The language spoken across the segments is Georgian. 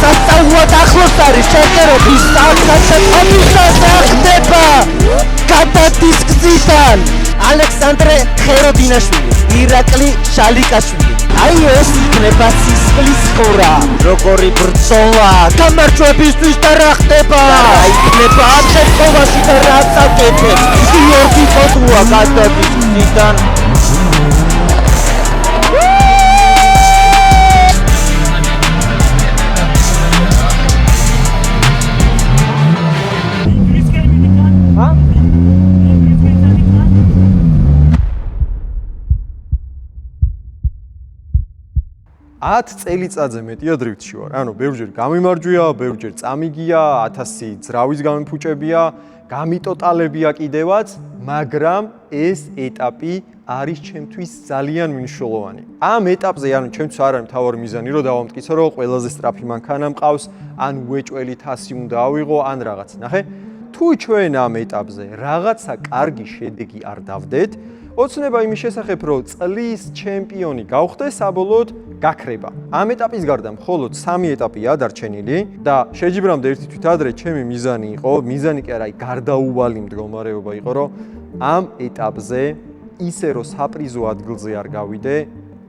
სასწაულად ახლოს არის შეჯერების საკაცე კომისარზე ხდება გადადის გზიდან ალექსანდრე ხეროდინაშვილი, ირაკლი შალიკაშვილი. აი ეს იქნება სისხლის ყურა, როგორი ბრძოლა გამარჯვებისთვის და რა ხდება? რა იქნება ამ შემთხვევაში და რა წაკეთებს? გიორგი კოტუა გადადის გზიდან. ათ წელიწადზე მეტია დრიფტში ვარ. ანუ ბევრჯერ გამიმარჯვია, ბევრჯერ წამიგია, 1000 ძრავის გამიფუჭებია, გამიტოტალებია კიდევაც, მაგრამ ეს ეტაპი არის ჩემთვის ძალიან მნიშვნელოვანი. ამ ეტაპზე, ანუ ჩემთვის არ არის მთავარი მიზანი, რომ დავამტკიცო, რომ ყველაზე სწრაფი მანქანა მყავს, ან უეჭველი 1000 უნდა ავიღო, ან რაღაც. ნახე, თუ ჩვენ ამ ეტაპზე რაღაცა კარგი შედეგი არ დავდეთ, ოცნება იმის შესახებ, რომ წლის ჩემპიონი გავხდე, საბოლოოდ გაქრება. ამ ეტაპის გარდა მხოლოდ 3 ეტაპია დარჩენილი და შეჯიბრამდე ერთი თვით ადრე ჩემი მიზანი იყო, მიზანი კი არა, გარდაუვალი მდგომარეობა იყო, რომ ამ ეტაპზე ისე რომ საპრიზო ადგილზე არ გავიდე,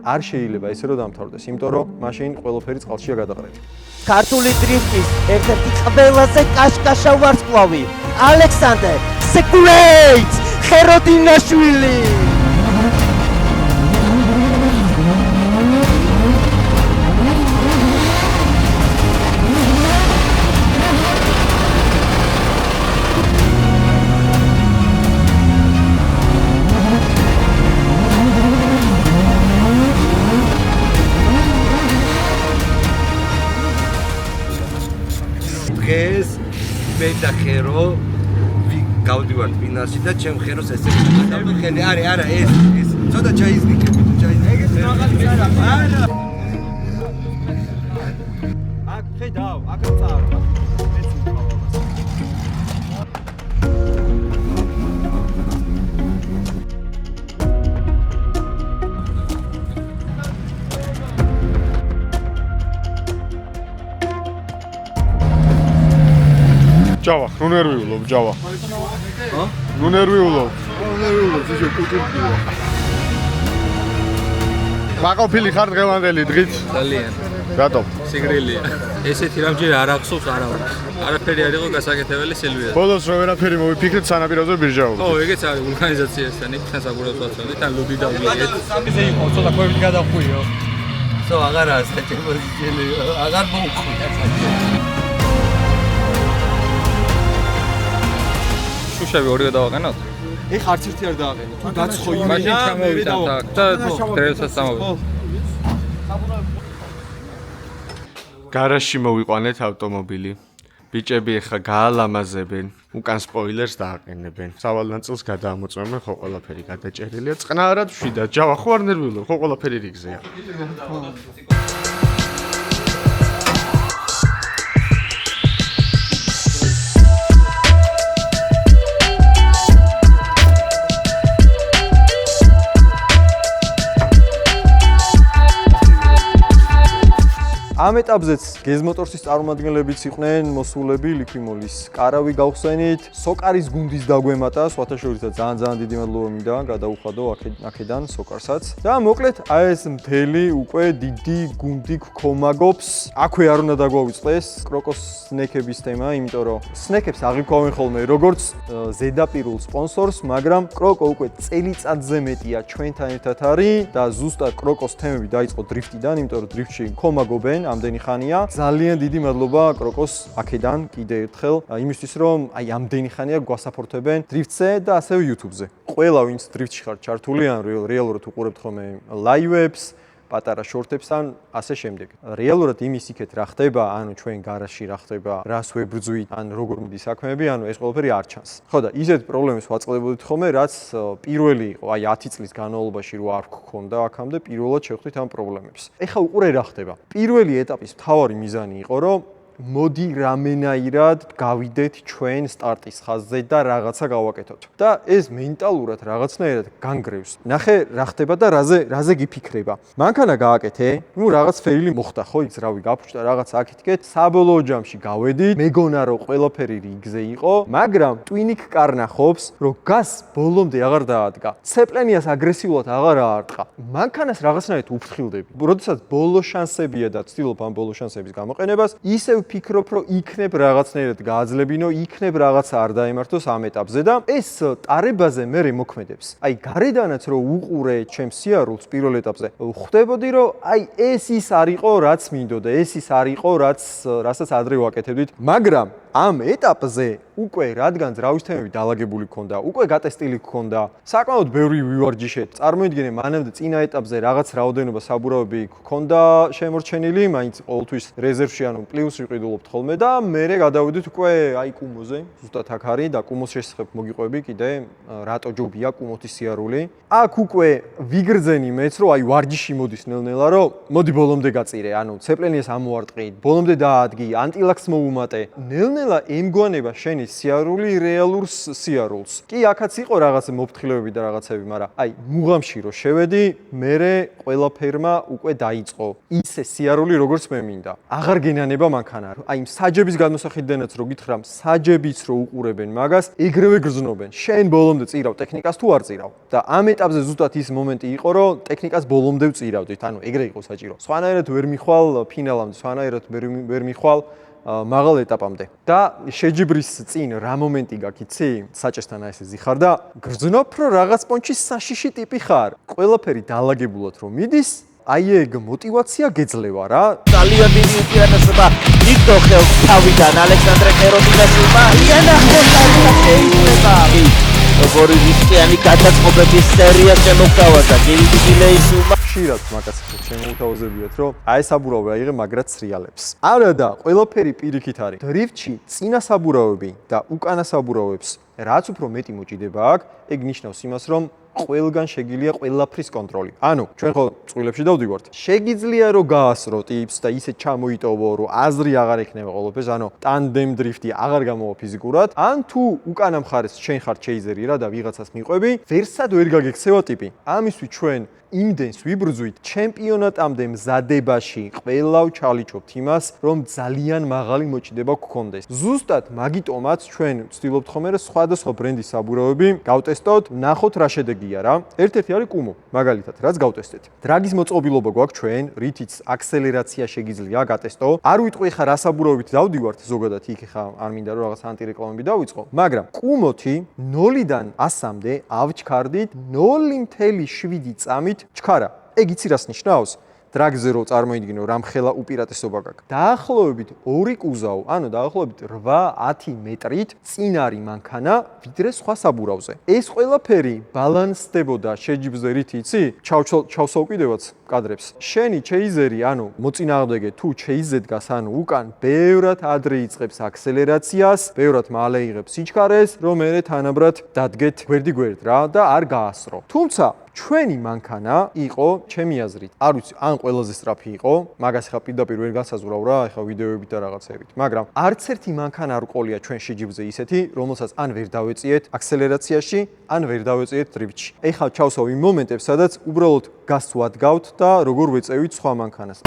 არ შეიძლება ისე რომ დამთავრდეს, იმიტომ რომ მაშინ ყველაფერი წყალშია გადაყრილი. ქართული დრიფტის ერთ-ერთი ყველაზე კაშკაშა ვარსკვლავი ალექსანდრე the Great ხეროდინაშვილი. მე და ხერო გავდივართ ფინალში და ჩემ ხეროს ესე ხელი არა ეს ცოტა ჩაიზნიკები თუ ჩაიზნიკები ეგეც მაღალი არა აქ ხედავ აქ წავა ჯავა, ნუ ნერვიულობ, ჯავა. ნუ ნერვიულობ. ისე კუტურკია. მაყოფილი ხარ დღევანდელი დღით? ძალიან. რატო? სიგრილია. ესეთი რამჯერ არ ახსოვს არავის. არაფერი არ იყო გასაკეთებელი სილვია. ბოლოს რო ვერაფერი მოვიფიქრეთ სანაპიროზე ბირჟაობთ. ო, ეგეც არის ვულკანიზაციასთან, იქ თან საგურებს ვაცხოვრეთ, თან ლუდი დავიეთ. სამზე იყო, ცოტა ქვევით გადახვიო. სო აღარ არის სტეჭებოდი ჯელი, აღარ მოუხვია. შუშები ორივე დავაყენოთ? ეხ არც ერთი არ დააყენე. თუ დაცხო იმენა, მაშინ ჩამოვიდა და დრევსაც წამოვიდა. გარაჟში მოვიყვანეთ ავტომობილი. ბიჭები ეხა გაალამაზებენ, უკან სპოილერს დააყენებენ. სავალ ნაწილს გადაამოწმებენ, ხო ყველაფერი გადაჭერილია. წყნარად მშვიდად. ჯავა, ხო არ ნერვიულობ, ხო ყველაფერი რიგზეა. ამ ეტაპზეც გეზმოტორსის წარმომადგენლებიც იყვნენ მოსულები ლიქვიმოლის. კარავი გავხსენით, სოკარის გუნდის დაგვემატა, სხვათა შორისა ძალიან დიდი მადლობა მინდა გადაუხადო აქედან სოკარსაც. და მოკლედ აი ეს მთელი უკვე დიდი გუნდი გქომაგობს. აქვე არ უნდა დაგვავიწყდეს კროკოს სნექების თემა, იმიტომ რომ სნექებს აღიქვამენ ხოლმე როგორც ზედაპირულ სპონსორს, მაგრამ კროკო უკვე წელიწადზე მეტია ჩვენთან ერთად არის და ზუსტად კროკოს თემები დაიწყო დრიფტიდან, იმიტომ რომ დრიფტში გქომაგობენ ამდენი ხანია. ძალიან დიდი მადლობა კროკოს აქედან კიდე ერთხელ იმისთვის რომ აი ამდენი ხანია გვასაპორტებენ დრიფტზე და ასევე YouTube-ზე. ყველა ვინც დრიფტში ხარ ჩართული ან რეალურად უყურებთ ხოლმე ლაივებს, პატარა შორტებს ან ასე შემდეგ. რეალურად იმის იქეთ რა ხდება, ანუ ჩვენ გარაჟში რა ხდება, რას ვებრძვით, ან როგორ მიდის საქმეები, ანუ ეს ყველაფერი არ ჩანს. ხო და ისეთ პრობლემებს ვაწყდებოდით ხოლმე, რაც პირველი იყო, აი 10 წლის განმავლობაში რო არ გქონდა აქამდე პირველად შევხვდით ამ პრობლემებს. ეხლა უყურე რა ხდება. პირველი ეტაპის მთავარი მიზანი იყო, რომ მოდი რამენაირად გავიდეთ ჩვენ სტარტის ხაზზე და რაღაცა გავაკეთოთ. და ეს მენტალურად რაღაცნაირად განგრევს. ნახე რა ხდება და რაზე გიფიქრება. მანქანა გააკეთე, ნუ რაღაც ფერილი მოხდა ხო, იქ რავი გაფუჭდა რაღაც აქეთ-იქეთ, საბოლოო ჯამში გავედი, მეგონა რომ ყველაფერი რიგზე იყო, მაგრამ ტვინიკ კარნახობს, რომ გას ბოლომდე აღარ დაადგა. ცეპლენიას აგრესიულად აღარ აარტყა. მანქანას რაღაცნაირად უფრთხილდები. როდესაც ბოლო შანსებია და ვცდილობ ამ ბოლო შანსების გამოყენებას, ისევ ვფიქრობ, რომ იქნებ რაღაცნაირად გააძლებინო, იქნებ რაღაცა არ დაემართოს ამ ეტაპზე და ეს ტარებაზე მე მოქმედებს. აი, გარედანაც რომ უყურე ჩემს სიარულს პირველ ეტაპზე, ხვდებოდი, რომ აი ეს ის არ იყო, რაც მინდოდა, ეს ის არ იყო, რასაც ადრე ვაკეთებდით, მაგრამ ამ ეტაპზე უკვე რადგან ძრავის თემები დაალაგებული ქონდა, უკვე გატესტილი ქონდა, საკმაოდ ბევრი ვივარჯიშეთ. წარმოიდგინე, მანამდე წინა ეტაპზე რაღაც რაოდენობა საბურავები ქონდა შემორჩენილი, მაინც ყოველთვის რეზერვში, ანუ პლუსში ვყიდულობთ ხოლმე და მერე გადავიდით უკვე აი კუმოზე, ზუსტად აქ არის და კუმოს შესახებ მოგიყვები კიდე, რატო ჯობია კუმოთის სიარული. აქ უკვე ვიგრძენი მეც, რომ აი ვარჯიში მოდის ნელ-ნელა, რომ მოდი ბოლომდე გაწირე, ანუ ცეპლენიას ამოვარტყი, ბოლომდე დაადგი, ანტილაქს მოუმატე. ნელ-ნელა ემგვანება შენი სიარული რეალურ სიარულს. კი, აქაც იყო რაღაც მოფრთხილებები და რაღაცები, მაგრამ აი მუღამში რო შევედი, მერე ყველაფერმა უკვე დაიწყო. ისე სიარული როგორც მე მინდა. აღარ გენანება მანქანა. აი საჯების გადმოსახედიდანაც რო გითხრამ, საჯებიც რო უყურებენ მაგას, ეგრევე გრძნობენ. შენ ბოლომდე წირავ ტექნიკას თუ არ წირავ. და ამ ეტაპზე ზუსტად ის მომენტი იყო, რომ ტექნიკას ბოლომდე ვწირავდით. ანუ ეგრე იყო საჭირო. სხვანაირად ვერ მიხვალ ფინალამდე, სხვანაირად ვერ მიხვალ მაღალ ეტაპამდე. და შეჯიბრის წინ რა მომენტი გაკიცი? საჭესთან აი ესე ზიხარ და გრძნობ, რომ რაღაც პონჩის საშიში ტიპი ხარ. ყველაფერი დაალაგებულად რომ მიდის, აი ეგ мотиваცია გეძლევა რა. ძალიან დიდი უპირატესობა იგდო ხელს თავიდან ალექსანდრე ხეროდინაშვილმა. იანახოს არ შეიძლება. როგორი რისკიანი გადაწყობების სერია შემოგთავაზა გილდი ლეისულმა. ხშირად მაგაცებს შემოუთავაზებიათ, რომ აი საბურავი აიღე მაგრად სრიალებს. არა და ყველაფერი პირიქით არის. დრიფტში წინა საბურავები და უკანა საბურავებს რაც უფრო მეტი მოჭიდება აქვს, ეგ ნიშნავს იმას, რომ ყველგან შეგიძლია ყველაფრის კონტროლი. ანუ ჩვენ ხო წყვილებში დავდივართ. შეგიძლია რომ გაასრო ტიპს და ისე ჩამოიტოვო, რომ აზრი აღარ ექნება ყველაფერს, ანუ ტანდემ დრიფტი აღარ გამოვა ფიზიკურად, ან თუ უკანა მხარეს შენ ხარ ჩეიზერი რა და ვიღაცას მიყვები, ვერსად ვერ გაგექცევა ტიპი. ამისთვის ჩვენ იმდენს ვიბრძვით ჩემპიონატამდე მზადებაში ყველა ვჩალიჩობთ იმას, რომ ძალიან მაღალი მოჭიდება გქონდეს. ზუსტად მაგიტომაც ჩვენ ვცდილობთ ხოლმე რომ სხვადასხვა ბრენდის საბურავები გავტესტოთ, ნახოთ რა შედეგია რა. ერთ-ერთი არის კუმო, მაგალითად, რაც გავტესტეთ. დრაგის მოწყობილობა გვაქვს ჩვენ, რითიც აქსელერაცია შეგიძლია გატესტო. არ ვიტყვი ხა რა საბურავებით დავდივართ ზოგადად იქ ხა არ მინდა რომ რაღაც ანტირეკლამები დავიწყო, მაგრამ კუმოთი 0-დან 100-მდე ავჩქარდით 0.7 წამით ჩქარა. ეგ იცი რას ნიშნავს? დრაგზე რო წარმოიდგინო რამხელა უპირატესობა გაქვს. დაახლოებით 2 კუზაო, ანუ დაახლოებით 8-10 მეტრით წინ არის მანქანა ვიდრე სხვა საბურავზე. ეს ყველაფერი ბალანსდებოდა შეჯიბზე რით იცი? ჩავსვავ კიდევაც კადრებს. შენი ჩეიზერი, ანუ მოწინააღმდეგე თუ ჩეიზედგას, ანუ უკან ბევრად ადრე იწყებს აქსელერაციას, ბევრად მალე იღებს სიჩქარეს, რომ მერე თანაბრად დადგეთ გვერდ-გვერდ რა და არ გაასრო. თუმცა ჩვენი მანქანა იყო, ჩემი აზრით, არ ვიცი, ან ყველაზე სწრაფი იყო, მაგას ხა პირდაპირ ვერ განსაზღვრავ რა, ხა ვიდეოებით და რაღაცეებით, მაგრამ არც ერთი მანქანა არ ყოლია ჩვენ შეჯიბზე ისეთი, რომელსაც ან ვერ დავეწიეთ აქსელერაციაში, ან ვერ დავეწიეთ დრიფტში. ეხლა ჩავსვავ იმ მომენტებს, სადაც უბრალოდ გასს ვადგავთ და როგორ ვეწევით სხვა მანქანას.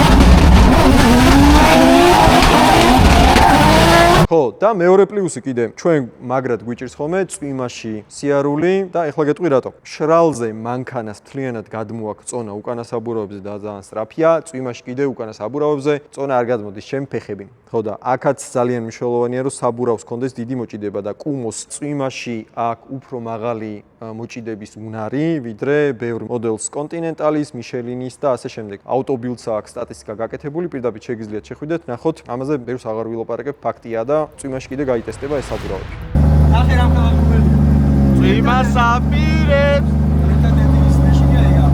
ხო, და მეორე პლუსი კიდე, ჩვენ მაგრად გვიჭირს ხოლმე წვიმაში სიარული და ეხლა გეტყვი რატო. შრალზე მანქანას მთლიანად გადმოაქვს წონა უკანა საბურავებზე და ძალიან სწრაფია, წვიმაში კიდე უკანა საბურავებზე წონა არ გადმოდის ჩემი ფეხები. ხო და აქაც ძალიან მნიშვნელოვანია რომ საბურავს კონდეს დიდი მოჭიდება და კუმოს წვიმაში აქ უფრო მაღალი მოჭიდების უნარი, ვიდრე ბევრ მოდელს კონტინენტალის, მიშელინის და ასე შემდეგ. აუტობილდს აქვს სტატისტიკა გაკეთებული, პირდაპირ შეგიძლიათ შეხვიდეთ, ნახოთ, ამაზე ბევრს აღარ ვილაპარაკებ, ფაქტია და წვიმაში კიდე გაიტესტება ეს საბურავები. ახე რამხელა გუბერნი. წვიმას აპირებს. ერთადერთი ის მეშინია.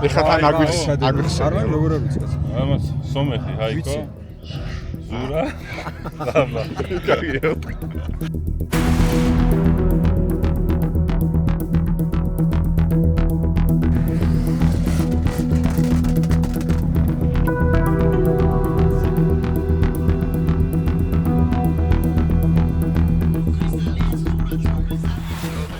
ეხლა თან აგვირს. არ როგორ ვიცი? ამას სომეხი, ჰაიკო. ზურა. აბა. კარგია.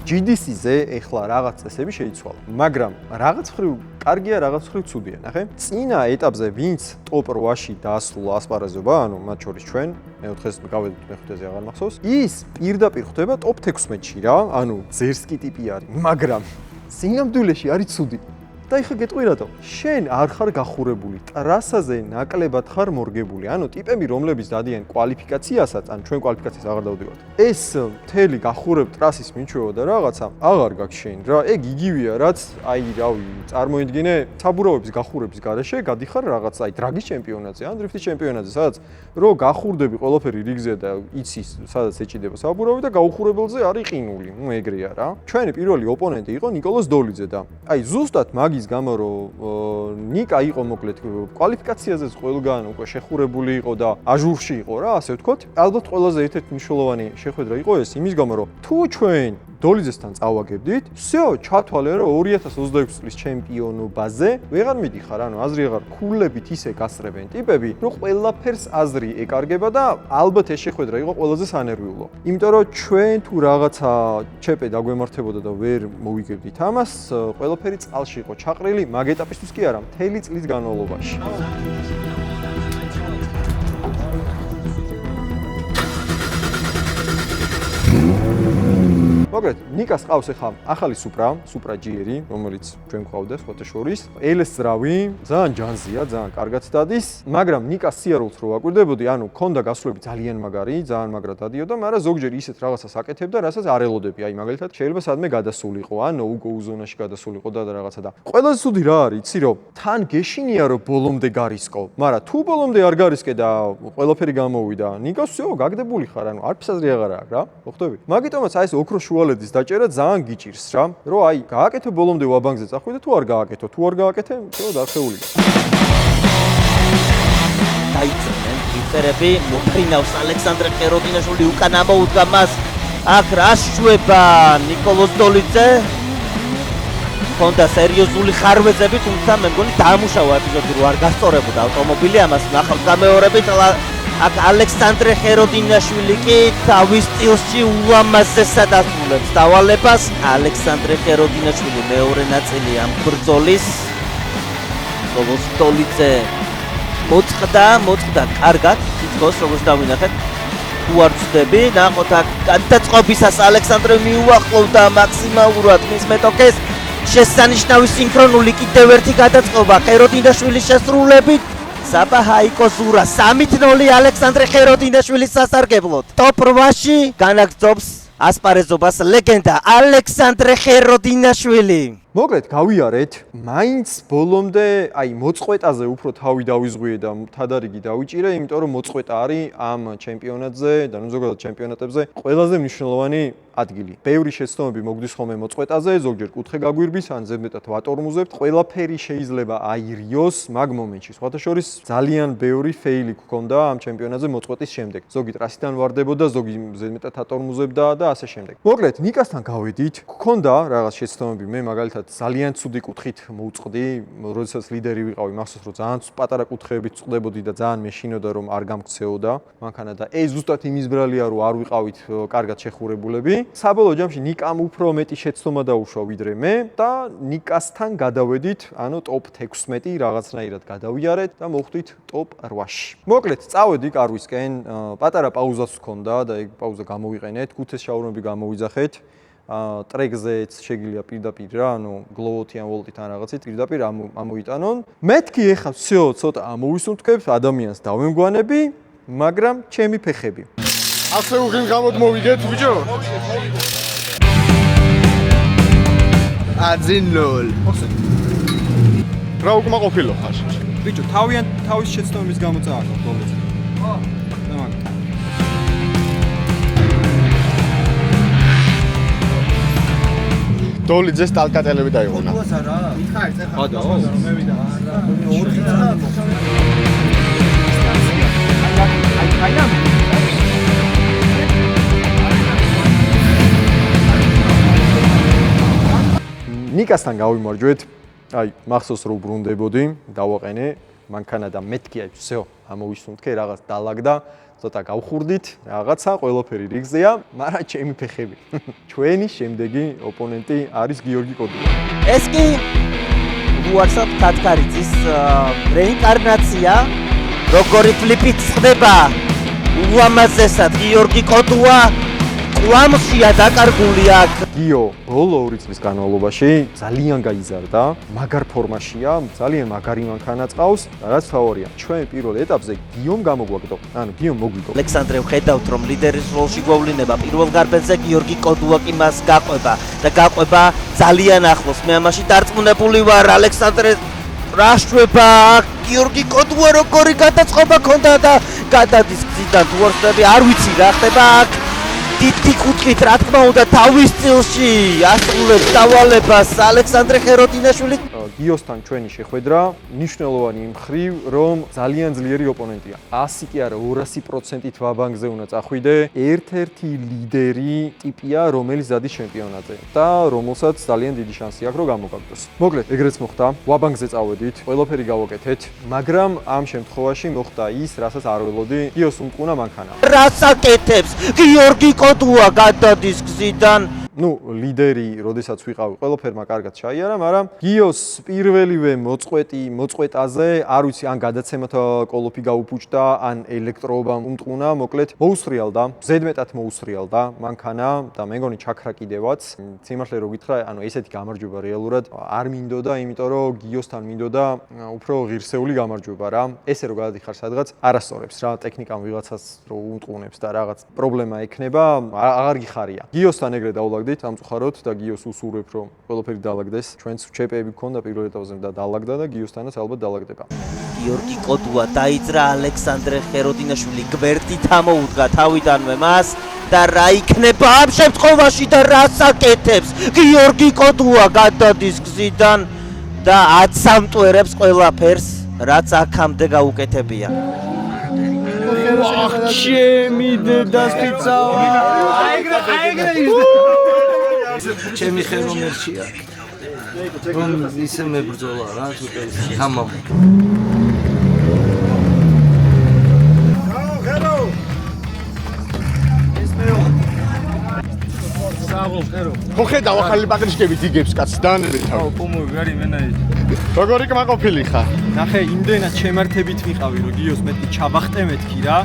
GDC-ზე ეხლა რაღაც წესები შეიცვალა, მაგრამ რაღაც ხრივ კარგია, რაღაც ხრივ ცუდია, ნახე. წინა ეტაპზე ვინც ტოპ 8-ში დაასრულა ასპარეზობა, ანუ მათ შორის ჩვენ, მეოთხეს გავედით, მეხუთეზე აღარ მახსოვს. ის პირდაპირ ხვდება ტოპ 16-ში რა, ანუ ზერსკი ტიპი არის, მაგრამ სინამდვილეში არის ცუდი. და ეხა გეტყვი რატო? შენ არ ხარ გახურებული, ტრასაზე ნაკლებად ხარ მორგებული. ანუ ტიპები, რომლებიც დადიან კვალიფიკაციასაც, ან ჩვენ კვალიფიკაციას აღარ დავდივართ. ეს მთელი გახურებ ტრასის მიჩვევა და რაღაცა აღარ გაქვს შენ რა. ეგ იგივეა, რაც აი რავი, წარმოიდგინე, საბურავების გახურების გარეშე გადიხარ რაღაც აი დრაგის ჩემპიონატზე, ან დრიფტის ჩემპიონატზე, სადაც რო გახურდები ყველაფერი რიგზე და იცის, სადაც ეჭიდება საბურავი და გაუხურებელზე არის ყინული. ნუ ეგრეა რა. ჩვენი პირველი ოპონენტი იყო ნიკოლოზ დოლიძე და აი ზუსტად მაგის გამო რომ ნიკა იყო მოკლედ კვალიფიკაციაზეც ყველგან უკვე შეხურებული იყო და აჟურში იყო რა, ასე ვთქვათ. ალბათ ყველაზე ერთ-ერთი მნიშვნელოვანი შეხვედრა იყო ეს იმის გამო რომ თუ ჩვენ დოლიძესთან წავაგებდით, всё, ჩათვალე რომ 2026 წლის ჩემპიონობაზე ვეღარ მიდიხარ, ანუ აზრი აღარ ქულებით ისე გასწრებენ ტიპები, რომ ყველაფერს აზრი ეკარგება და ალბათ ეს შეხვედრა იყო ყველაზე სანერვიულო. იმიტომ რომ ჩვენ თუ რაღაცა ჩეპე დაგვემართებოდა და ვერ მოვიგებდით ამას, ყველაფერი წყალში იყო ჩაყრილი, მაგ ეტაპისთვის კი არა, მთელი წლის განმავლობაში. მოკლედ, ნიკას ყავს ახლა ახალი სუპრა GR-ი, რომელიც ჩვენ გვყავდა სხვათა შორის. ელეს ძრავი, ძალიან ჯანზია, ძალიან კარგად დადის, მაგრამ ნიკას სიარულს რო ვაკვირდებოდი, ანუ ქონდა გასვლები ძალიან მაგარი, ძალიან მაგრად დადიოდა, მაგრამ ზოგჯერ ისეთ რაღაცას აკეთებდა, რასაც არ ელოდები. აი, მაგალითად, შეიძლება სადმე გადასულიყო, ან no-go ზონაში გადასულიყო და რაღაცა და. ყველაზე ცუდი რა არის, იცი რომ თან გეშინია რომ ბოლომდე გარისკო, მაგრამ თუ ბოლომდე არ გარისკე და ყველაფერი გამოვიდა, ნიკას всё, გაგდებული ხარ, ანუ არც აზრი აღარ აქვს რა, მოხდები? მაგიტომაც აი ეს ოქროს შუალედის დაჭერა ძალიან გიჭირს რა, რომ აი გააკეთე ბოლომდე ვაბანკზე წახვიდე, თუ არ გააკეთო, თუ არ გააკეთე, всё, დახეული. დაიწერენ ვიწერები, მოფრინავს ალექსანდრე ხეროდინაშვილი უკან ამოუდგა მას. აქ რა შვება ნიკოლოზ დოლიძე? ქონდა სერიოზული ხარვეზები, თუმცა მე მგონი დაამუშავა ეპიზოდი, რომ არ გასწორებოდა ავტომობილი, ამას ნახავთ გამეორებით. აქ ალექსანდრე ხეროდინაშვილი კი თავის სტილში ულამაზესად ასრულებს დავალებას. ალექსანდრე ხეროდინაშვილი მეორე ნაწილი ამ ბრძოლის. ნიკოლოზ დოლიძე მოწყდა კარგად, თითქოს როგორც დავინახეთ. თუ არ ვწდები, ნახოთ აქ გადაწყობისას ალექსანდრე მიუახლოვდა მაქსიმალურად მის მეტოქეს. შესანიშნავი სინქრონული კიდევ ერთი გადაწყობა ხეროდინაშვილის შესრულებით. საბაჰაიკო ზურა 3-0 ალექსანდრე ხეროდინაშვილის სასარგებლოდ. ტოპ 8-ში განაგრძობს ასპარეზობას ლეგენდა ალექსანდრე ხეროდინაშვილი. მოკლედ გავიარეთ, მაინც ბოლომდე აი მოწყვეტაზე უფრო თავი დავიზღვიე და თადარიგი დავიჭირე, იმიტომ რომ მოწყვეტა არის ამ ჩემპიონატზე და ნუ ზოგადად ჩემპიონატებზე ყველაზე მნიშვნელოვანი ადგილი. ბევრი შეცდომები მოგდის ხოლმე მოწყვეტაზე, ზოგჯერ კუთხე გაგვირბის, ან ზედმეტად ვატორმუზებთ. ყველაფერი შეიძლება აირიოს მაგ მომენტში. სხვათა შორის ძალიან ბევრი ფეილი გქონდა ამ ჩემპიონატზე მოწყვეტის შემდეგ. ზოგი ტრასიდან ვარდებოდა, ზოგი ზედმეტად ატორმუზებდა და ასე შემდეგ. მოკლედ, ნიკასთან გავედით, გქონდა რაღაც შეცდომები, მე მაგალითად ძალიან ცუდი კუთხით მოვწყდი, როდესაც ლიდერი ვიყავი, მახსოვს რომ ძალიან პატარა კუთხეებით წვდებოდი და ძალიან მეშინოდა რომ არ გამქცეოდა მანქანა და ეს ზუსტად იმის ბრალია რომ არ ვიყავით კარგად შეხურებულები. საბოლოო ჯამში ნიკამ უფრო მეტი შეცდომა დაუშვა ვიდრე მე და ნიკასთან გადავედით, ანუ ტოპ 16 რაღაცნაირად გადავიარეთ და მოვხვდით ტოპ 8-ში. მოკლედ, წავედი კარვისკენ, პატარა პაუზაც ჰქონდა და ეგ პაუზა გამოვიყენეთ, ქუთეს შაურმები გამოვიძახეთ. ტრეკზეც შეგიძლია პირდაპირ რა, ანუ გლოვოთი ან ვოლტით ან რაღაცით პირდაპირ ამოიტანონ. მეთქი ეხლა всё, ცოტა ამოვისუნთქებ, ადამიანს დავემგვანები, მაგრამ ჩემი ფეხები. ასე უღილ გამოდ მოვიგეთ, ბიჭო? აძინლოლ. რა უკმა ყოფილო ხარ? ბიჭო, თავის შეცდომების გამო წააგო დოლიძე. ხო. და მაგ. დოლიძეს ტალკატელები დაიღონა. არა. მიხარ, ეხლა. ხოდა. მე ვიდა. 4 წელი. ნიკასთან გავიმარჯვეთ. აი, მახსოვს რომ ბრუნდებოდი, დავაყენე, მანქანა და მეთქი აი, всё, ამოვისუნთქე, რაღაც დალაგდა, ცოტა გავხურდით, რაღაცა, ყველაფერი რიგზეა, მაგრამ ჩემი ფეხები. ჩვენი შემდეგი ოპონენტი არის გიორგი კოდუა. ეს კი WhatsApp თათქარიძის რეინკარნაცია, როგორი ფლიპით ხდება ულამაზესად გიორგი კოდუა ყვამშია დაკარგული აქ. გიო ბოლო 2 წლის განმავლობაში ძალიან გაიზარდა, მაგარ ფორმაშია, ძალიან მაგარი მანქანა წავს და რაც თავარია, ჩვენ პირველ ეტაპზე გიომ გამოგვაგდო. ანუ გიომ მოგვიგო. ალექსანდრე ვხედავთ რომ ლიდერის როლში გვევლინება პირველ გარბენზე გიორგი კოდუა კი მას გაყვება და გაყვება ძალიან ახლოს. მე ამაში დარწმუნებული ვარ ალექსანდრე რაშუება გიორგი კოდუა როგორი გადაწყობა ქონდა და გადადის გზიდან თუ არ ხდები არ ვიცი რა ხდება აქ. დიდი კუთხით რა თქმა უნდა თავის წილში ასრულებს დავალებას ალექსანდრე ხეროდინაშვილი. გიოსთან ჩვენი შეხვედრა მნიშვნელოვანი იმ მხრივ, რომ ძალიან ძლიერი ოპონენტია. 100 კი არა 200%-ით ვაბანგზე უნდა წახვიდე. ერთ-ერთი ლიდერი ტიპია, რომელიც დადის ჩემპიონატზე და რომელსაც ძალიან დიდი შანსი აქვს რომ გამოგაგდოს. მოკლედ, ეგრეც მოხდა. ვაბანგზე წავედით, ყველაფერი გავაკეთეთ, მაგრამ ამ შემთხვევაში მოხდა ის, რასაც არ ველოდი. გიოს უმტყუნა მანქანა. რაც აკეთებს გიორგი კოდუა გადადის გზიდან. ნუ ლიდერი, როდესაც ვიყავი, ყველაფერმა კარგად ჩაიარა, მაგრამ გიოს პირველივე მოწყვეტაზე, არ ვიცი, ან გადაცემათა კოლოფი გაუფუჭდა, ან ელექტროობა უმტყუნა, მოკლედ მოუსრიალდა, ზედმეტად მოუსრიალდა მანქანა და მე მგონი ჩაქრა კიდევაც. სიმართლე რო გითხრა, ანუ ესეთი გამარჯვება რეალურად არ მინდოდა, იმიტომ რომ გიოსთან მინდოდა უფრო ღირსეული გამარჯვება რა. ესე რო გადადიხარ სადღაც, არასწორებს რა, ტექნიკამ ვიღაცას რო უმტყუნებს და რაღაც პრობლემა ექნება, აღარ გიხარია. გიოსთან ეგრე დავლა სამწუხაროდ და გიოს უსურვებ რომ ყველაფერი დაალაგდეს. ჩვენც ჩეპები გქონდა პირველ ეტაპზე და დაალაგდა და გიოსთანაც ალბათ დაალაგდება. გიორგი კოდუა დაიძრა ალექსანდრე ხეროდინაშვილი გვერდით ამოუდგა თავიდანვე მას და რა იქნება ამ შემთხვევაში და რას აკეთებს გიორგი კოდუა გადადის გზიდან და აცამტვერებს ყველაფერს რაც აქამდე გაუკეთებია. ჩემი დედასწიცავა. ჩემი ხელმომერჩია. რომ ისე მებრძოლა რა თუ თამამ. ხო ხედავ ახალი პატრიშკები იგებს კაცს დაანებეთ თავი. აუ პომოები არის მენაი. როგორი კმაყოფილი ხარ? ნახე, იმდენად შემართებით ვიყავი, რომ გიოს მეტი ჩაბახტე მეთქი რა,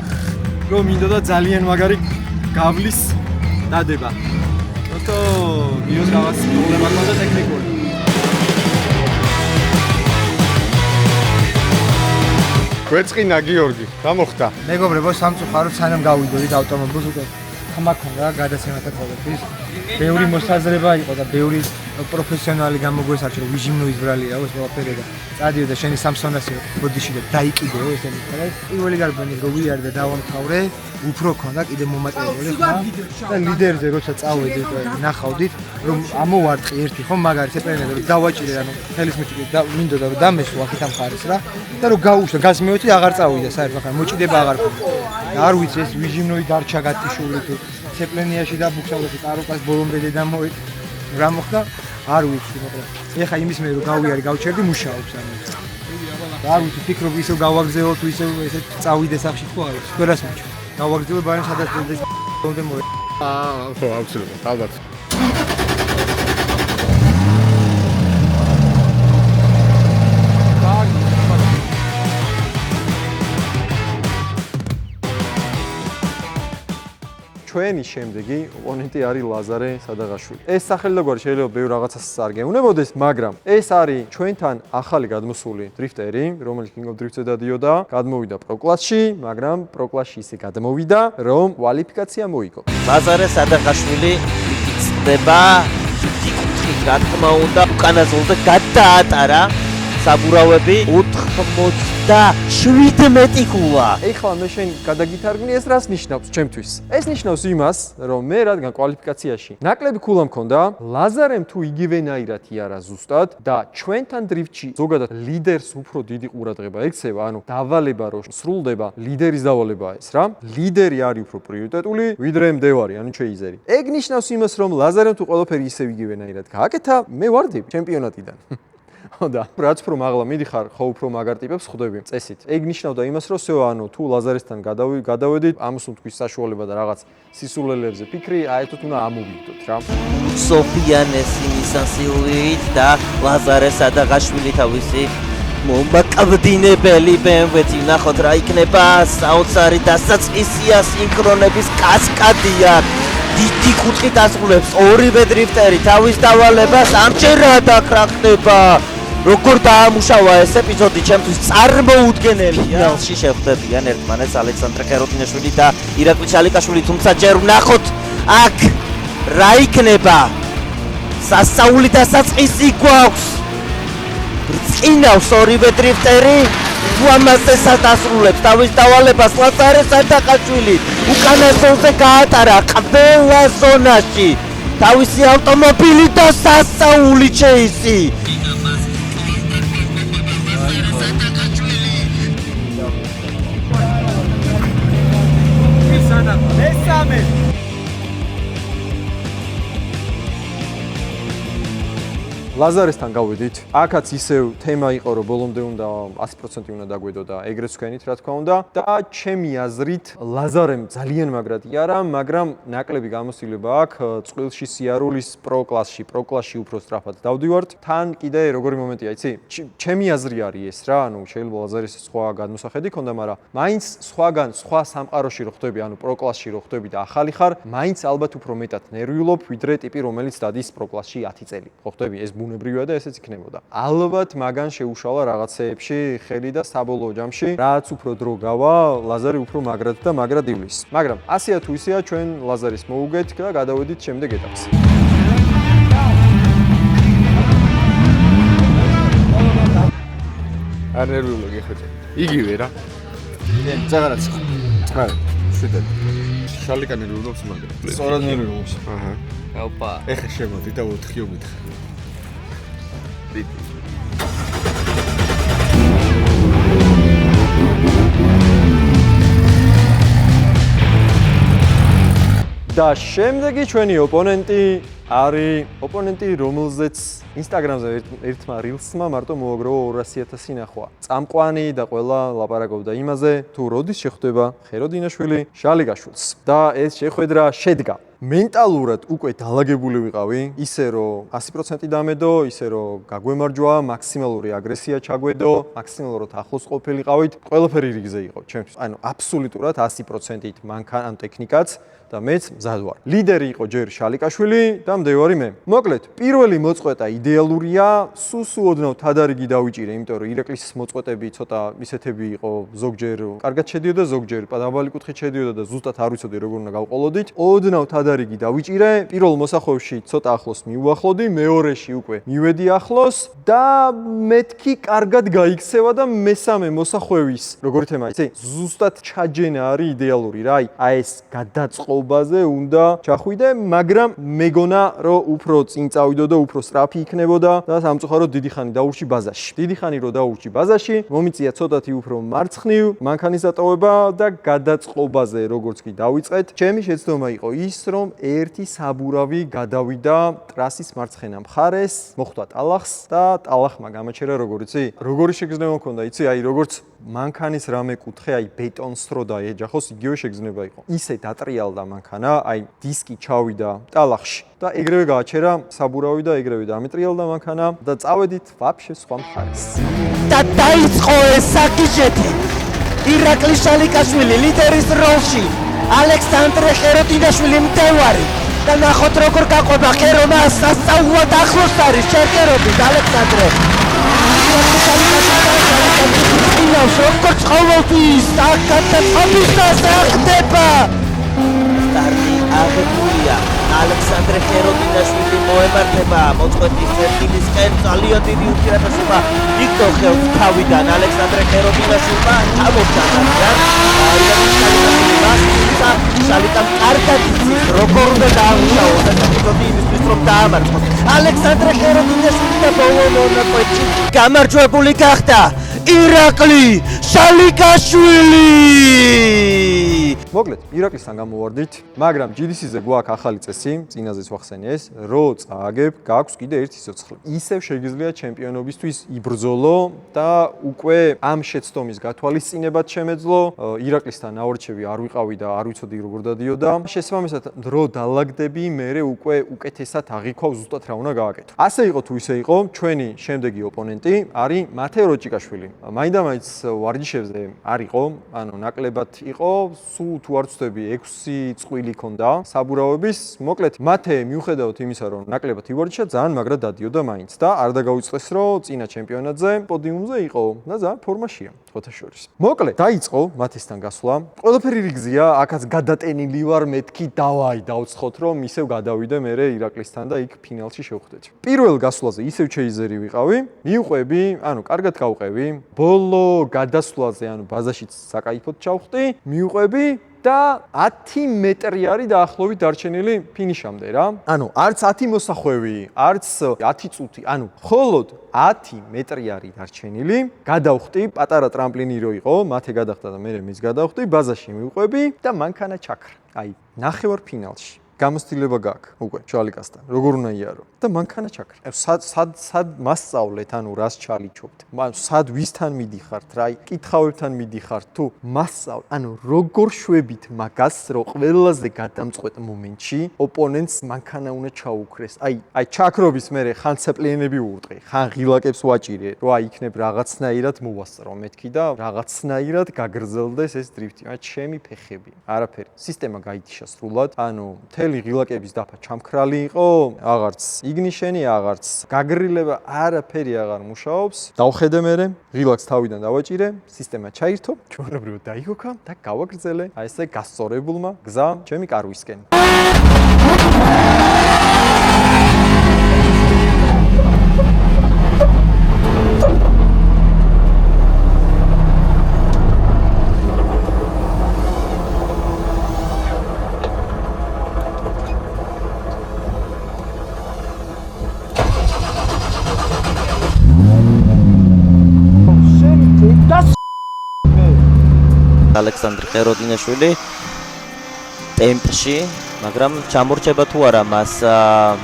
რომ მინდოდა ძალიან მაგარი გავლის დადება. თო გიოს რაღაც პრობლემა ქონდა ტექნიკური. გვეწყინა გიორგი, რა მოხდა? მეგობრებო, სამწუხაროდ სანამ გავიდოდით ავტომობილს უკვე ხმაქონდა გადაცემათა კოლოფის. ბევრი მოსაზრება იყო და ბევრი პროფესიონალი გამოგვესარჩა, რომ ვიჟიმნო ისბრალიაო ეს ყველაფერი და წადიოდა შენი სამსონასიო ბოდიში და დაიკიდეო ესენი ხოლმე. პირველი გარბანი რო ვიარე და დავამთავრე, უფრო ქონდა კიდე მომაწეველი ხმა და ლიდერზე როცა წავედი ნახავდით, რომ ამოვარტყი ერთი ხომ მაგარი სეპრენები რომ დავაჭირე, ანუ ხელის მიჭრე და მინდოდა რომ დამესვა აქეთ ამ ხარეს რა და რომ გაუშვა, გასმევეთი აღარ წავიდა საერთოდ, მაგრამ მოჭიდება აღარ ქონდა. არ ვიცი ეს ვიჟიმნოი დარჩა გატიშული თუ სეპლენიაში დაბუქსავდა კაროკას ბოლომდე და მოიწ რა მოხდა არ ვიცი მაგრამ ეხა იმის მე რომ გავიარე გავჩერდი მუშაობს ანუ არ ვიცი ფიქრობ ისევ გავაგზავნო თუ ისევ ესე წავიდე სახში თუ არ ვიცი ყველას მიჩვენ გავაგზავნე ბარემ სადაც ბოლომდე მოიწ ხო აუცილებლად ალბათ ჩვენი შემდეგი ოპონენტი არის ლაზარე სადაღაშვილი. ეს სახელმწიფო შეიძლება ბევრ რაღაცას არ გეუნებოდეს, მაგრამ ეს არის ჩვენთან ახალი გადმოსული დრიფტერი, რომელიც King of Drift-ზე დადიოდა, გადმოვიდა პროკლასში, მაგრამ პროკლასში ისე გადმოვიდა, რომ კვალიფიკაცია მოიგო. ლაზარე სადაღაშვილი იწდება, რა თქმა უნდა, უკანასკნელზე გადაატარა საბურავები 97 ქულა. ეხლა მე შენ გადაგითარგმნი ეს რას ნიშნავს ჩემთვის? ეს ნიშნავს იმას, რომ მე რადგან კვალიფიკაციაში ნაკლები ქულა მქონდა, ლაზარემ თუ იგივენაირად იარა ზუსტად და ჩვენთან დრიფტში ზოგადად ლიდერს უფრო დიდი ყურადღება ექცევა, ანუ დავალება რო სრულდება, ლიდერის დავალებაა ეს რა. ლიდერი არის უფრო პრიორიტეტული, ვიდრე მდევარი, ანუ ჩეიზერი. ეგ ნიშნავს იმას, რომ ლაზარემ თუ ყველაფერი ისევ იგივენაირად გააკეთა, მე ვარდები ჩემპიონატიდან. და რაც უფრო მაღლა მიდიხარ, ხო უფრო მაგარ ტიპებს ხვდები წესით. ეგ ნიშნავდა იმას, რომ всё, ანუ თუ ლაზარესთან გადავედით, ამას თქვის საშუალება და რაღაც სისულელებზე ფიქრი, აეთოთ უნდა ამოვიდოთ რა. სოფიანესი ნისანსილით და ლაზარე სადაღაშვილი თავისი მომაკავდინებელი BMW-ი ნახოთ რა იქნება, საოცარი დასაწყისია, სინქრონების კასკადია. დიდი კუთხით ასრულებს ორივე დრიფტერი თავის დავალებას ამჯერად აქ რა ხდება. როგორ დაამუშავა ეს ეპიზოდი ჩემთვის წარმოუდგენელია. ფინალში შეხვდებიან ერთმანეთს ალექსანდრე ხეროდინაშვილი და ირაკლი ჩალიკაშვილი, თუმცა ჯერ ვნახოთ აქ რა იქნება. სასწაული დასაწყისი გვაქვს. ბრწყინავს ორივე დრიფტერი. თუ ამაზე სადასრულებს თავის დავალებას ლაზარე სადაღაშვილი უკანასკნელზე გაატარა ყველა ზონაში თავისი ავტომობილი და სასწაული ჩეისი. მესამე ლაზარესთან გავედით. აქაც ისევ თემა იყო, რომ ბოლომდე უნდა 100% უნდა დაგვედო და ეგრეც ვქენით, რა თქმა უნდა. და ჩემი აზრით, ლაზარემ ძალიან მაგრად იარა, მაგრამ ნაკლები გამოსილება აქვს წყვილში სიარულის პრო კლასში უფრო სწრაფად დავდივართ. თან კიდე როგორი მომენტია, იცი? ჩემი აზრი არის ეს რა, ანუ შეიძლება ლაზარის სხვა გადმოსახედი ქონდა, მაგრამ მაინც სხვა სამყაროში რო ხვდები, ანუ პრო კლასში რო ხვდები და ახალი ხარ, მაინც ალბათ უფრო მეტად ნერვიულობ, ვიდრე ტიპი, რომელიც დადის პრო კლასში 10 წელი. ხო ხვდები? ეს ბუნებრივია და ესეც იქნებოდა. ალბათ მაგან შეუშალა რაღაცეებში ხელი და საბოლოო ჯამში, რაც უფრო დრო გავა, ლაზარი უფრო მაგრად და მაგრად ივლის. მაგრამ ასეა თუ ისეა, ჩვენ ლაზარის მოუგეთ და გადავედით შემდეგ ეტაპს. არ ნერვიულობ ეხლა. იგივე რა. ზაღარაც. წყარი. შვიდად. შალიკა ნერვიულობს მაგრამ. სწორად ნერვიულობს. აჰა. ოპა. ეხლა შემოდი და 4-ო მითხრა. და შემდეგი ჩვენი ოპონენტი არის ოპონენტი, რომელზეც Instagram-ზე ერთმა rilsმა მარტო მოაგროვა 200,000 ნახვა. წამყვანი და ყველა ლაპარაკობდა იმაზე, თუ როდის შეხვდება ხეროდინაშვილი შალიკაშვილს. და ეს შეხვედრა შედგა. მენტალურად უკვე დალაგებული ვიყავი, ისე რომ 100% დამედო, ისე რომ გაგვემარჯვა, მაქსიმალური აგრესია ჩაგვედო, მაქსიმალურად ახლოს ყოფილიყავით, ყველაფერი რიგზე იყო ჩემთვის. ანუ აბსოლუტურად 100%-ით მანქანა ან ტექნიკაც და მეც მზად ვარ. ლიდერი იყო ჯერ შალიკაშვილი და მდევარი მე. მოკლედ, პირველი მოწყვეტა იდეალურია, სუსუოდნავ თადარიგი დავიჭირე, იმიტომ რომ ირაკლის მოწყვეტები ცოტა ისეთები იყო, ზოგჯერ კარგად შედიოდა, ზოგჯერ დაბალი კუთხით შედიოდა და ზუსტად არ ვიცოდი როგორ უნდა გავყოლოდით. ოდნავ თადარიგი დავიჭირე, პირველ მოსახვევში ცოტა ახლოს მიუახლოვდი, მეორეში უკვე მივედი ახლოს და მეთქი კარგად გაიქცევა და მესამე მოსახვევის, როგორი თემა, იცი? ზუსტად ჩაჯენა არის იდეალური რა, აი ეს გადაწყობაზე უნდა ჩახვიდე, მაგრამ მეგონა რომ უფრო წინ წავიდო და უფრო სწრაფი იქნებოდა და სამწუხაროდ დიდი ხანი დაურჩი ბაზაში. დიდი ხანი რო დაურჩი ბაზაში, მომიწია ცოტათი უფრო მარცხნივ მანქანის დატოვება და გადაწყობაზე როგორც კი დავიწყეთ, ჩემი შეცდომა იყო ის, რომ ერთი საბურავი გადავიდა ტრასის მარცხენა მხარეს, მოხვდა ტალახს და ტალახმა გამაჩერა როგორ იცი? როგორი შეგრძნება მქონდა, იცი? აი როგორც მანქანის რამე კუთხე, აი ბეტონს რო დაეჯახოს, იგივე შეგრძნება იყო. ისე დატრიალდა მანქანა, აი დისკი ჩავიდა ტალახში და ეგრევე გააჩერა საბურავი და ეგრევე დამეტრიალდა მანქანა და წავედით ვაფშე სხვა მხარეს. და დაიწყო ეს საკიჟეთი. ირაკლი შალიკაშვილი ლიდერის როლში, ალექსანდრე ხეროდინაშვილი მდევარი და ნახოთ როგორ გაყვება ხერონა სასწაულად ახლოს არის შეკერობით ალექსანდრე. ინავს როგორც ყოველთვის აკადემიის დასახდება. სტარტი აღებულია ალექსანდრე ხეროდინაშვილი მოემართება მოწყვეტის წერტილისკენ ძალიან დიდი უპირატესობა იქ ხელს თავიდან ალექსანდრე ხეროდინაშვილმა ჩამოჩანდა შალიკამ კარგად იცის როგორ უნდა დაამუშავოს ეს ეპიზოდი იმისთვის რომ დაამარცხოს ალექსანდრე ხეროდინაშვილი და ბოლო მონაკვეთში გამარჯვებული გახდა ირაკლი შალიკაშვილი. მოკლედ, ირაკლისთან გამოვარდით, მაგრამ GDC-ზე გვაქვს ახალი წესი, წინაზეც ვახსენე ეს, რო წააგებ, გაქვს კიდე ერთი სიცოცხლე. ისევ შეგიძლია ჩემპიონობისთვის იბრძოლო და უკვე ამ შეცდომის გათვალისწინებად შემეძლო. ირაკლისთან ნაორჩევი არ ვიყავი და არ ვიცოდი როგორ დადიოდა. შესაბამისად, დრო დალაგდები, მერე უკვე უკეთესად აღიქვავ ზუსტად რა უნდა გააკეთო. ასე იყო თუ ისე იყო, ჩვენი შემდეგი ოპონენტი არის მათე როჭიკაშვილი. მაინდა-მაინც ვარჯიშებზე არ იყო, ანუ ნაკლებად იყო, სულ თუ არ ვცდები 6 წყვილი ქონდა საბურავების. მოკლედ, მათე მიუხედავად იმისა, რომ ნაკლებად ივარჯიშა, ძალიან მაგრად დადიოდა მაინც და არ დაგავიწყეს, რომ წინა ჩემპიონატზე პოდიუმზე იყო და ძალიან ფორმაშია, სხვათა შორის. მოკლედ, დაიწყო მათესთან გასვლა. ყველაფერი რიგზია, აქაც გადატენილი ვარ, მეთქი დავაი დავცხოთ, რომ ისევ გადავიდე მერე ირაკლისთან და იქ ფინალში შევხვდეთ. პირველ გასვლაზე ისევ ჩეიზერი ვიყავი, მივყვები, ანუ კარგად გავყევი. ბოლო გადასვლაზე, ანუ ბაზაშიც საკაიფოდ ჩავხდი, მივყვები და 10 მეტრი არის დაახლოებით დარჩენილი ფინიშამდე რა. ანუ არც 10 მოსახვევი, არც 10 წუთი, ანუ მხოლოდ 10 მეტრი არის დარჩენილი. გადავხდი, პატარა ტრამპლინი რო იყო, მათე გადახდა და მე მეც გადავხდი, ბაზაში მივყვები და მანქანა ჩაქრა. აი, ნახევარ ფინალში. გამოცდილება გაქვს უკვე შალიკასთან. როგორ უნდა იარო და მანქანა ჩაქრა. სად მასწავლეთ, ანუ რას ჩალიჩობთ. სად ვისთან მიდიხართ, რა კითხავებთან მიდიხართ თუ მასწავლ, ანუ როგორ შვებით მაგას, რომ ყველაზე გადამწყვეტ მომენტში ოპონენტს მანქანა უნდა ჩაუქრეს. აი ჩაქრობის მერე ხან ცეპლიანები უურტყი, ხან ღილაკებს ვაჭირე, რომ აი იქნებ რაღაცნაირად მოვასწრო მეთქი და რაღაცნაირად გაგრძელდეს ეს დრიფტი. აი ჩემი ფეხები, არაფერი. სისტემა გაითიშა სრულად, ანუ ღილაკების დაფა ჩამქრალი იყო, აღარც იგნიშენი, აღარც გაგრილება, არაფერი აღარ მუშაობს. დავხედე მერე, ღილაკს თავიდან დავაჭირე, სისტემა ჩაირთო, ჩვეულებრივად დაიგოქა და გავაგრძელე აი ესე გასწორებულმა გზა ჩემი კარვისკენ. ალექსანდრე ხეროდინაშვილი ტემპში, მაგრამ ჩამორჩება თუ არა მას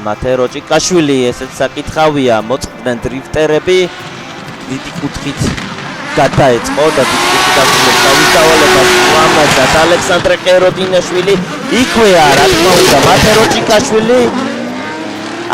მათე როჭიკაშვილი, ესეც საკითხავია, მოწყდნენ დრიფტერები, დიდი კუთხით გადაეწყო და დიდი კუთხით დაუწყო დავალებას უამაზად ალექსანდრე ხეროდინაშვილი იქვეა, რა თქმა უნდა, მათე როჭიკაშვილი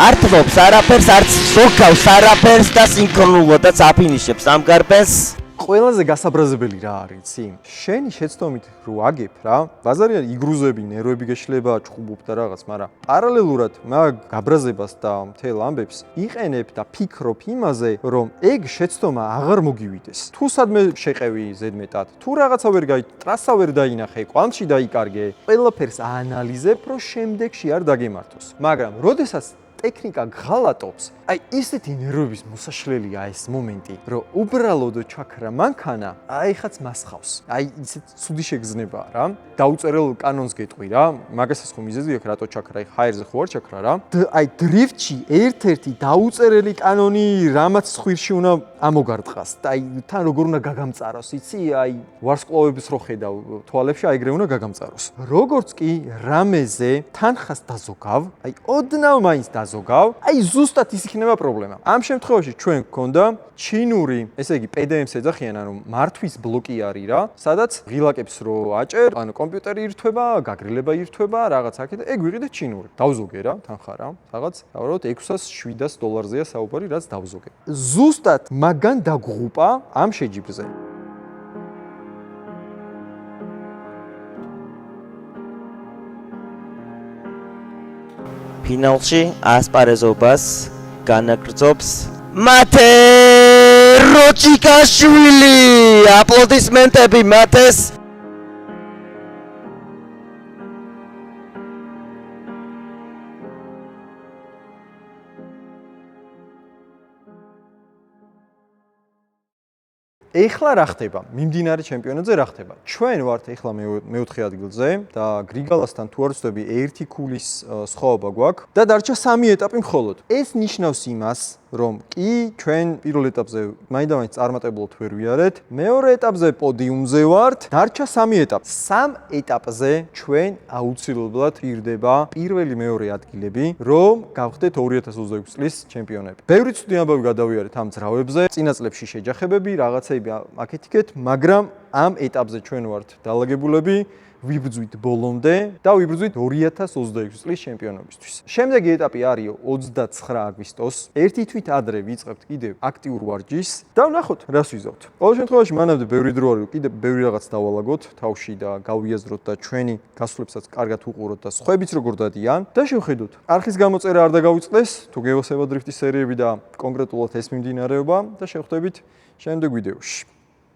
ართმობს არაფერს, არც ზოგავს არაფერს და სინქრონულადაც აფინიშებს ამ გარბენს. ყველაზე გასაბრაზებელი რა არის, იცი? შენი შეცდომით რო აგებ რა, ბაზარი არის იგრუზები, ნერვები გეშლება, ჭუბობ და რაღაც, მაგრამ პარალელურად მაგ გაბრაზებას და მთელ ამბებს იყენებ და ფიქრობ იმაზე, რომ ეგ შეცდომა აღარ მოგივიდეს. თუ სადმე შეყევი ზედმეტად, თუ რაღაცა ვერ ტრასა ვერ დაინახე, კვანტში დაიკარგე, ყველაფერს აანალიზებ, რომ შემდეგში არ დაგემართოს. მაგრამ როდესაც ტექნიკა ღალატობს, აი ისეთი ნერვების მოსაშლელია ეს მომენტი, რომ უბრალოდ ჩაქრა მანქანა, აი ხაც მასხავს. აი ისეთ ცუდი შეგრძნებაა რა. დაუწერელ კანონს გეტყვი რა, მაგასაც ხომ მიზეზი აქვს რატო ჩაქრა, აი ჰაერზე ხო არ ჩაქრა რა. აი დრიფტში ერთ-ერთი დაუწერელი კანონი რამაც ხვირში უნდა ამოგარტყას. აი თან როგორ უნდა გაგამწაროს, იცი? აი ვარსკვლავებს რო ხედავ თვალებში, აი ეგრე უნდა გაგამწაროს. როგორც კი რამეზე თანხას დაზოგავ, აი ოდნავ მაინც დაზოგავ, აი ზუსტად ის იქნება პრობლემა. ამ შემთხვევაში ჩვენ გქონდა ჩინური, ესე იგი PDM-ს ეძახიან, ანუ მართვის ბლოკი არის რა, სადაც ღილაკებს რო აჭერ, ანუ კომპიუტერი ირთვება, გაგრილება ირთვება, რაღაც აქეთ, ეგ ვიყიდე ჩინური. დავზოგე რა, თანხა რა, რაღაც, დავაბრალოდ $600-700-ია საუბარი, რაც დავზოგე. ზუსტად მაგან დაგღუპა ამ შეჯიბრზე. ფინალში ასპარეზობას განაგრძობს მათე როჭიკაშვილი. აპლოდისმენტები მათეს. ეხლა რა ხდება? მიმდინარე ჩემპიონატზე რა ხდება? ჩვენ ვართ ეხლა მეოთხე ადგილზე და გრიგალასთან თუ არ ვცდები ერთი ქულის სხვაობა გვაქვს და დარჩა 3 ეტაპი მხოლოდ. ეს ნიშნავს იმას, რომ კი ჩვენ პირველ ეტაპზე მაინდამაინც წარმატებულად ვერ ვიარეთ, მეორე ეტაპზე პოდიუმზე ვართ, დარჩა 3 ეტაპი. 3 ეტაპზე ჩვენ აუცილებლად პირდება პირველი მეორე ადგილები, რომ გავხდეთ 2026 წლის ჩემპიონები. ბევრი ცუდი ამბავი გადავიარეთ ამ ძრავებზე, წინა წლებში შეჯახებები, რაღაცეები აქეთ-იქეთ, მაგრამ ამ ეტაპზე ჩვენ ვართ დალაგებულები. ვიბრძვით ბოლომდე და ვიბრძვით 2026 წლის ჩემპიონობისთვის. შემდეგი ეტაპი არის 29 აგვისტოს. ერთი თვით ადრე ვიწყებთ კიდევ აქტიურ ვარჯიშს და ვნახოთ, რას ვიზავთ. ყოველ შემთხვევაში მანამდე ბევრი დრო არის, კიდევ ბევრი რაღაც დავალაგოთ თავში და გავიაზროთ და ჩვენი გასვლებსაც კარგად უყუროთ და სხვაებიც როგორ დადიან და შევხედოთ. არხის გამოწერა არ დაგავიწყდეს, თუ გევასება დრიფტის სერიები და კონკრეტულად ეს მიმდინარეობა და შევხვდებით შემდეგ ვიდეოში.